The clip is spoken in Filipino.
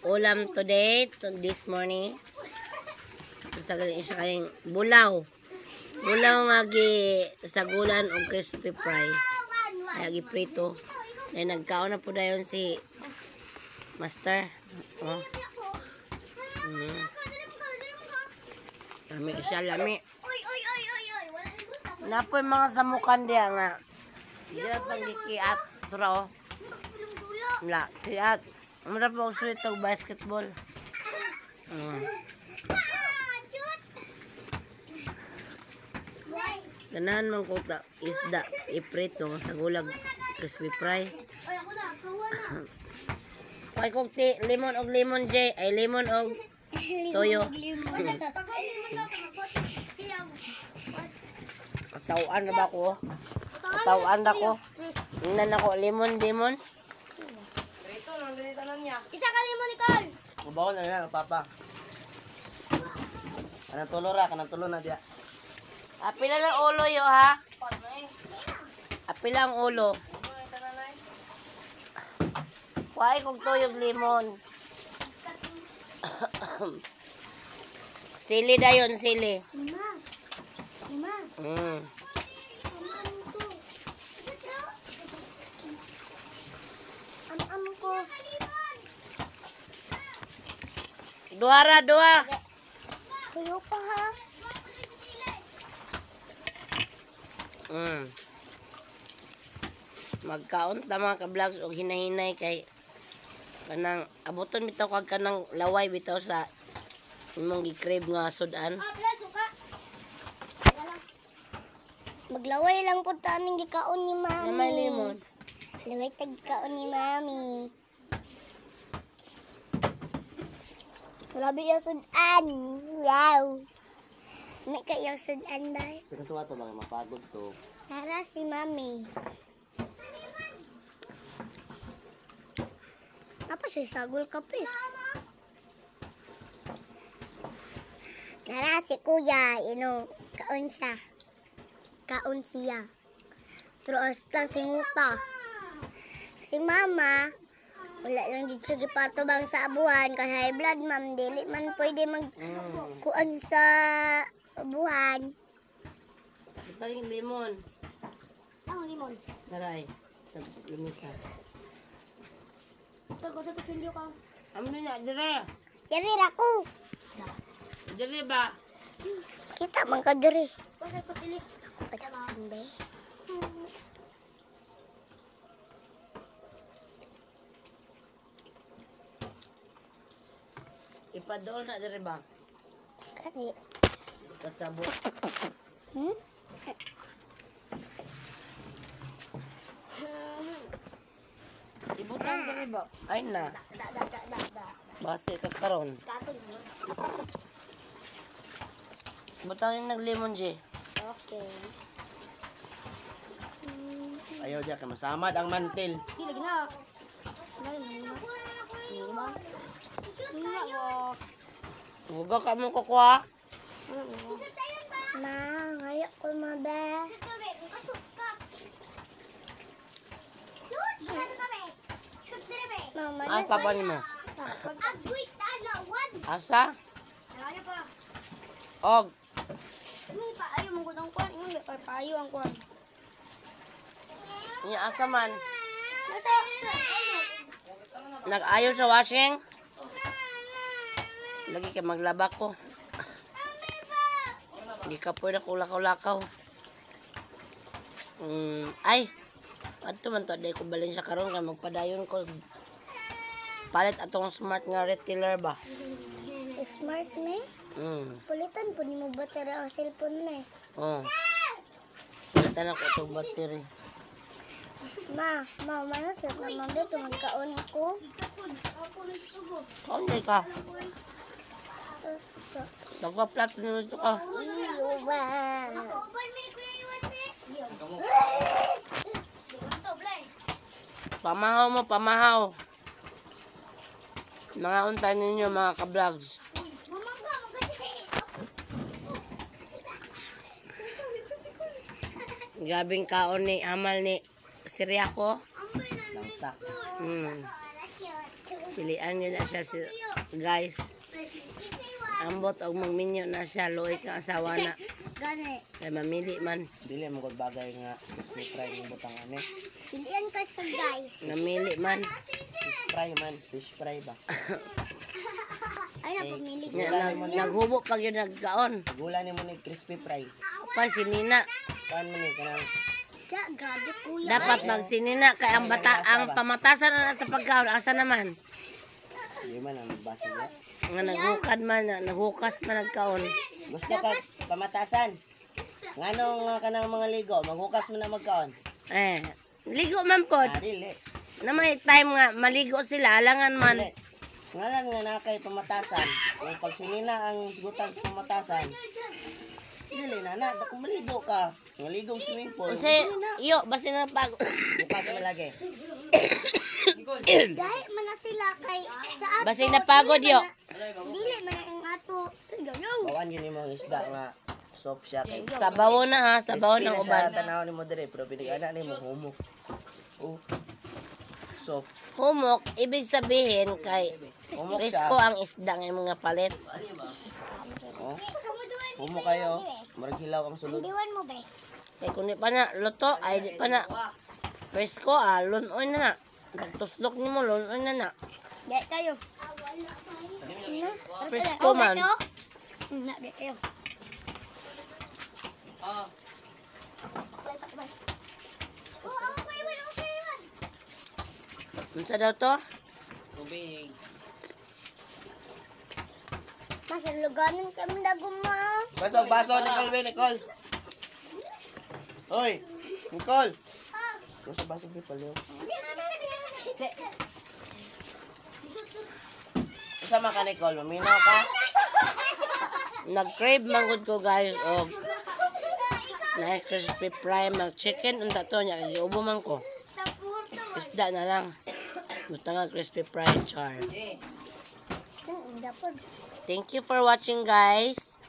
Ulam today, this morning. Sa isa kaning bulaw. Bulaw nga sagulan og crispy fry. Ay giprito. Ay nagkaon na po dayon si Master. Oh. Lami siya, lami. Napoy mga samukan diya nga. Diya pang gikiat. Tura oh. Wala, kiat. Mura pa uso itong basketball. Ganahan man ko ta isda iprito sa gulag crispy fry. Ay kog lemon og lemon J, ay lemon og toyo. Katawaan na ba ko? Katawaan na ko. Tingnan ako lemon. Isa ka limon ikaw. Kubaw na yan, papa. Kanang tulo na dia. Apila lang ulo yo ha? Apila ang ulo. Kuhay kong tuyog limon. Sili dayon, sili. Lima. Ano ko? Dua. Kuyo pa ha. Magkaon ta mga ka-vlogs og hinahinay kay kanang abuton bitaw kag kanang laway bitaw sa imong gi-crave nga sudan. Maglaway lang po taning gikaon ni Mami. Na may lemon. Laway tag gikaon ni Mami. Grabe yung sudan. Wow. May kayang sudan ba? Sinasuwa to mga mapagod to. Tara si Mami. Apa siya sagol kape? Tara si Kuya. Kaon siya. Kaon siya. Terus lang singuta. Si Mama, wala lang dito gipatubang sa abuhan kasi high blood ma'am, dili man pwede magkuan sa abuhan. Ito yung lemon. Ang limon. Daray. Sa limisa. Ito ko sa tutulyo ka. Amo na dire. Yari ako. Dire ba? Kita man ka diri. Kasi ko sili. Ako pa dapat be. Ipadol na dire ba? Kani. Kasabot. Ibutan dire ba? Ay na. Da. Base ka karon. Butang yung nag-lemon, J. Okay. Ayaw dia kay masamad ang mantil. Lagi na. Lima. Huwag ka mong kukuha. Ma, ngayon ko mabe. Mama, Ay, papa ni mo. agwit alawan. Asa? Ayaw pa. Og. Ayaw mong gudang kuwan. Ingon, may payo ang kuwan. Niya asa man. Nasa? Nag-ayaw sa washing. Lagi ka maglaba ko. Hindi ka pwede kulakaw-lakaw. Ay. Ato man to. Aday ko balin sa karon kaya magpadayon ko. Palit atong smart nga retailer ba? Smart me? Pulitan po ni mo battery ang cellphone me. Oo. Palitan ako itong battery. Manasat naman dito magkaon ko. Kaunay ka. Nagpa-flat na ito ka. Iwa. Pamahaw. Mga unta ninyo mga ka-vlogs. Gabing kaon ni amal ni Siriako. Langsa. Pilian nyo na siya guys. Ambot og magminyo na siya. Luoy kang asawa na. Gani. Kaya mamili man. Dili mo kod bagay nga crispy fry ng butang ani. Pilihan ka siya, guys. Namili man. Fish fry man, fish fry ba. Ay, napamili ko. Naghubo pag yun nagkaon. Gula ni mo ni crispy fry. Pa sinina. Kan mo ni kanang Siya, grabe, kuya. Dapat magsinina kay ang pamatasan na sa pagkaon asa naman. di man ang basa niya. Nga naghukad man, naghukas man nagkaon. Gusto ka pamatasan. Ngano nga kanang mga ligo, maghukas mo na magkaon. Ligo man pod. Dili. Na may time nga maligo sila, alangan man. Dili. Ngalan nga na kay pamatasan. Kung pag sinina ang isgutan sa pamatasan. Dili na kung maligo ka. Maligo sa swimming pool. Kasi, iyo, basta na pag... Bukas mo lagi. Dahil man na sila kay sa ato. Basta napagod yo. Dili man na ang ato. Bawan yun yung mga isda nga soap siya kay. Sabaw na ha, sabaw Crispy ng na siya, uban. tanaw ni mo dire pero pinigana ni mo humok. Oh. Soap. Humok, ibig sabihin kay Humok risko siya. ang isda ng mga palit. Oh. Humok kayo. Murag hilaw ang sulod. Diwan mo, be. Kaya kung di pa na luto, ay di pa na presko lunoy na na. Pagtuslok ni mo, lunoy na na. Dahil kayo. Presko man. Na, be kayo. Unsa daw to? Masaluganan kami na gumaw. Baso, Nicole, be, Nicole. Hoy, Nicole. Baso, be, paliw. Sama ka, Nicole. Maminaw ka. Nag-crave manggod ko guys og na crispy fry mag chicken unta to nya kay ubo man ko. Isda na lang. Buta nga crispy fry char. Thank you for watching guys.